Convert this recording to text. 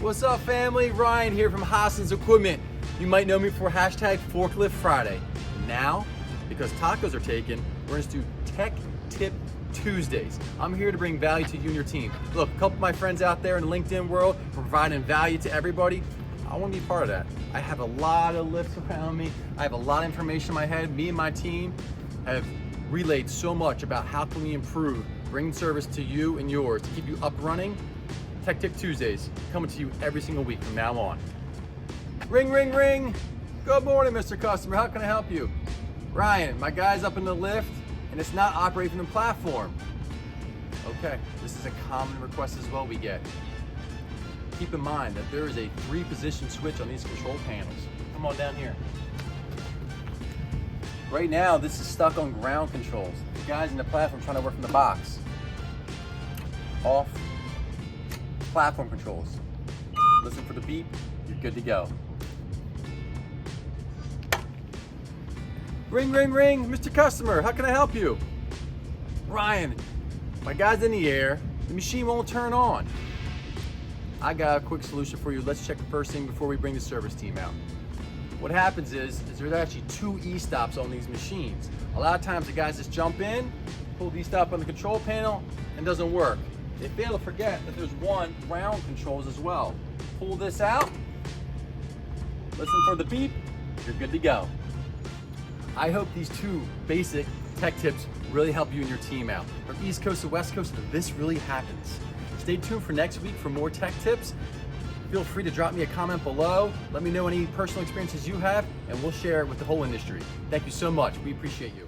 What's up, family? Ryan here from Haason's Equipment. You might know me for hashtag Forklift Friday. Now, because tacos are taken, we're going to do Tech Tip Tuesdays. I'm here to bring value to you and your team. Look, a couple of my friends out there in the LinkedIn world are providing value to everybody. I want to be part of that. I have a lot of lifts around me. I have a lot of information in my head. Me and my team have relayed so much about how can we improve, bringing service to you and yours to keep you up running. Tech Tip Tuesdays, coming to you every single week from now on. Ring, ring, ring. Good morning, Mr. Customer. How can I help you? Ryan, my guy's up in the lift and it's not operating from the platform. Okay, this is a common request as well we get. Keep in mind that there is a 3-position switch on these control panels. Come on down here. Right now, this is stuck on ground controls. The guy's in the platform trying to work from the box. Off. Platform controls. Listen for the beep, you're good to go. Ring, ring, ring, Mr. Customer, how can I help you? Ryan, my guy's in the air, the machine won't turn on. I got a quick solution for you. Let's check the first thing before we bring the service team out. What happens is there's actually 2 e-stops on these machines. A lot of times the guys just jump in, pull the e-stop on the control panel, and it doesn't work. They fail to forget that there's 1 ground controls as well. Pull this out, listen for the beep, you're good to go. I hope these 2 basic tech tips really help you and your team out. From East Coast to West Coast, this really happens. Stay tuned for next week for more tech tips. Feel free to drop me a comment below. Let me know any personal experiences you have, and we'll share it with the whole industry. Thank you so much. We appreciate you.